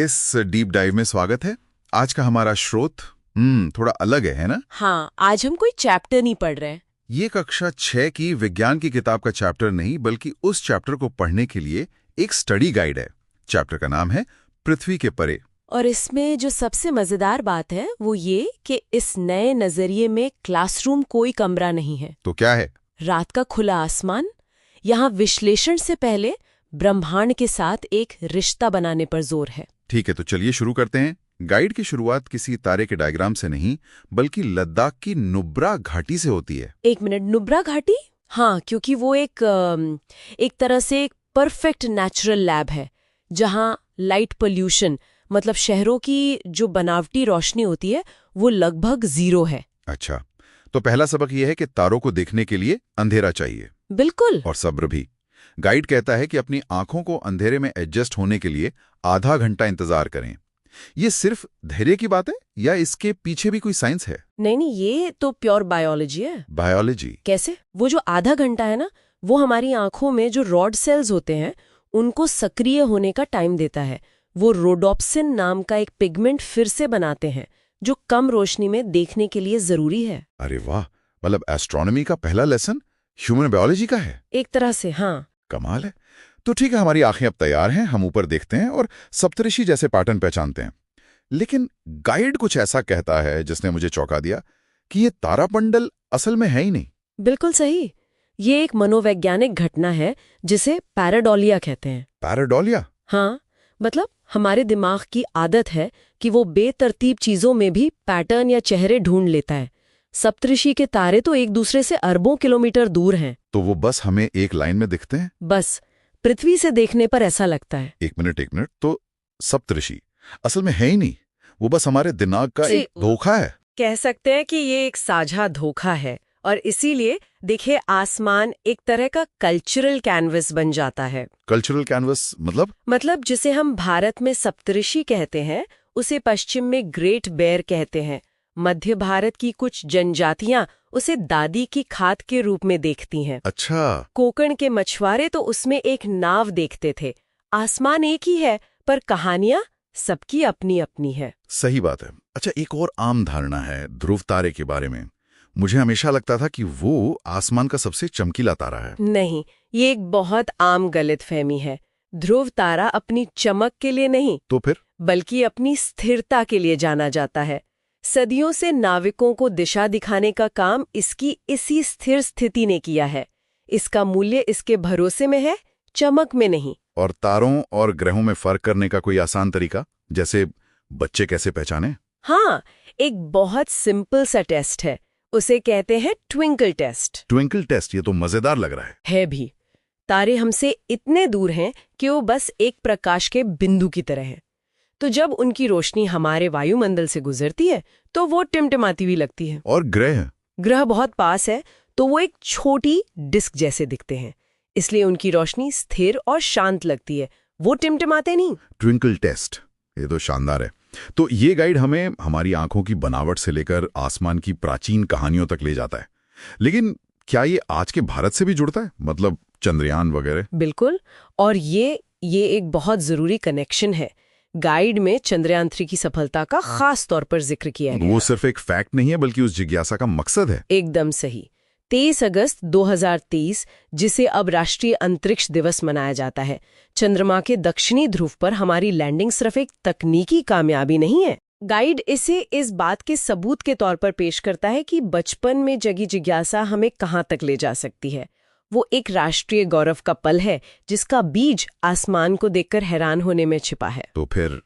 इस deep dive में स्वागत है। आज का हमारा स्रोत थोड़ा अलग है ना? हाँ, आज हम कोई चैप्टर नहीं पढ़ रहे हैं। ये कक्षा 6 की विज्ञान की किताब का चैप्टर नहीं, बल्कि उस चैप्टर को पढ़ने के लिए एक स्टडी गाइड है। चैप्टर का नाम है पृथ्वी के परे। और इसमें जो सबसे मजेदार बात है वो ये कि इस नए नजरिए में क्लासरूम कोई कमरा नहीं है। तो क्या है? रात का खुला आसमान। यहाँ विश्लेषण से पहले ब्रह्मांड के साथ एक रिश्ता बनाने पर जोर है। ठीक है, तो चलिए शुरू करते हैं। गाइड की शुरुआत किसी तारे के डायग्राम से नहीं, बल्कि लद्दाख की नुब्रा घाटी से होती है। एक मिनट, नुब्रा घाटी? हाँ, क्योंकि वो एक तरह से एक परफेक्ट नेचुरल लैब है जहाँ लाइट पोल्यूशन, मतलब शहरों की जो बनावटी रोशनी होती है, वो लगभग 0 है। अच्छा, तो पहला सबक यह है कि तारों को देखने के लिए अंधेरा चाहिए। बिल्कुल। और सब्र भी। गाइड कहता है कि अपनी आंखों को अंधेरे में एडजस्ट होने के लिए आधा घंटा इंतजार करें। ये सिर्फ धैर्य की बात है या इसके पीछे भी कोई साइंस है? नहीं, ये तो प्योर बायोलॉजी है। बायोलॉजी कैसे? वो जो आधा घंटा है ना, वो हमारी आंखों में जो रॉड सेल्स होते हैं उनको सक्रिय होने का टाइम देता है। वो रोडोप्सिन नाम का एक पिगमेंट फिर से बनाते हैं जो कम रोशनी में देखने के लिए जरूरी है। अरे वाह, मतलब एस्ट्रोनॉमी का पहला लेसन ह्यूमन बायोलॉजी का है। एक तरह से, हाँ। कमाल है। तो ठीक है, हमारी आंखें अब तैयार हैं, हम ऊपर देखते हैं और सप्तऋषि जैसे पैटर्न पहचानते हैं। लेकिन गाइड कुछ ऐसा कहता है जिसने मुझे चौंका दिया कि ये तारामंडल असल में है ही नहीं। बिल्कुल सही। ये एक मनोवैज्ञानिक घटना है जिसे पैराडोलिया कहते हैं। पैराडोलिया? हाँ, मतलब हमारे दिमाग की आदत है कि वो बेतरतीब चीजों में भी पैटर्न या चेहरे ढूंढ लेता है। सप्तऋषि के तारे तो एक दूसरे से अरबों किलोमीटर दूर हैं। तो वो बस हमें एक लाइन में दिखते हैं? बस पृथ्वी से देखने पर ऐसा लगता है। एक मिनट, तो सप्तऋषि असल में है ही नहीं, वो बस हमारे दिमाग का एक धोखा है। कह सकते हैं कि ये एक साझा धोखा है, और इसीलिए देखिए, आसमान एक तरह का कल्चरल कैनवस बन जाता है। कल्चरल कैनवस मतलब जिसे हम भारत में सप्तऋषि कहते हैं, उसे पश्चिम में ग्रेट बेयर कहते हैं। मध्य भारत की कुछ जनजातियां उसे दादी की खाद के रूप में देखती हैं। अच्छा। कोंकण के मछुआरे तो उसमें एक नाव देखते थे। आसमान एक ही है, पर कहानियां सबकी अपनी अपनी है। सही बात है। अच्छा, एक और आम धारणा है ध्रुव तारे के बारे में। मुझे हमेशा लगता था कि वो आसमान का सबसे चमकीला तारा है। नहीं, ये एक बहुत आम गलतफहमी है। ध्रुव तारा अपनी चमक के लिए नहीं, तो फिर? बल्कि अपनी स्थिरता के लिए जाना जाता है। सदियों से नाविकों को दिशा दिखाने का काम इसकी इसी स्थिर स्थिति ने किया है। इसका मूल्य इसके भरोसे में है, चमक में नहीं। और तारों और ग्रहों में फर्क करने का कोई आसान तरीका, जैसे बच्चे कैसे पहचाने? हाँ, एक बहुत सिंपल सा टेस्ट है। उसे कहते हैं ट्विंकल टेस्ट। Twinkle test? ये तो मजेदार लग रहा है भी। तारे हमसे इतने दूर हैं कि वो बस एक प्रकाश के बिंदु की तरह हैं। तो जब उनकी रोशनी हमारे वायुमंडल से गुजरती है तो वो टिमटिमाती हुई लगती है। और ग्रह बहुत पास है तो वो एक छोटी डिस्क जैसे दिखते हैं, इसलिए उनकी रोशनी स्थिर और शांत लगती है, वो टिमटिमाते नहीं। ट्विंकल टेस्ट, ये तो शानदार है। तो ये गाइड हमें हमारी आंखों की बनावट से लेकर आसमान की प्राचीन कहानियों तक ले जाता है। लेकिन क्या ये आज के भारत से भी जुड़ता है, मतलब चंद्रयान वगैरह? बिल्कुल, और ये एक बहुत जरूरी कनेक्शन है। गाइड में चंद्रयान 3 की सफलता का खास तौर पर जिक्र किया गया। वो सिर्फ एक फैक्ट नहीं है, बल्कि उस जिज्ञासा का मकसद है। एकदम सही। 23 अगस्त 2023, जिसे अब राष्ट्रीय अंतरिक्ष दिवस मनाया जाता है, चंद्रमा के दक्षिणी ध्रुव पर हमारी लैंडिंग सिर्फ एक तकनीकी कामयाबी नहीं है। गाइड इसे इस बात के सबूत के तौर पर पेश करता है कि बचपन में जगी जिज्ञासा हमें कहाँ तक ले जा सकती है। वो एक राष्ट्रीय गौरव का पल है जिसका बीज आसमान को देखकर हैरान होने में छिपा है। तो फिर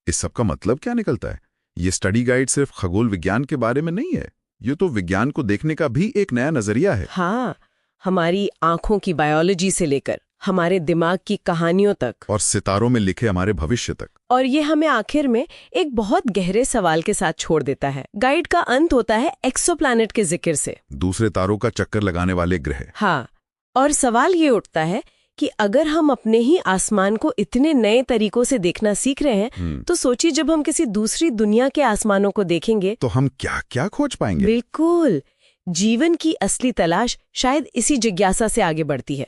इस सब का मतलब क्या निकलता है? ये स्टडी गाइड सिर्फ खगोल विज्ञान के बारे में नहीं है, ये तो विज्ञान को देखने का भी एक नया नजरिया है। हाँ, हमारी आंखों की बायोलॉजी से लेकर हमारे दिमाग की कहानियों तक, और सितारों में लिखे हमारे भविष्य तक। और ये हमें आखिर में एक बहुत गहरे सवाल के साथ छोड़ देता है। गाइड का अंत होता है एक्सोप्लैनेट के जिक्र से, दूसरे तारों का चक्कर लगाने वाले ग्रह। हाँ, और सवाल ये उठता है कि अगर हम अपने ही आसमान को इतने नए तरीकों से देखना सीख रहे हैं, तो सोचिए जब हम किसी दूसरी दुनिया के आसमानों को देखेंगे तो हम क्या क्या खोज पाएंगे। बिल्कुल, जीवन की असली तलाश शायद इसी जिज्ञासा से आगे बढ़ती है।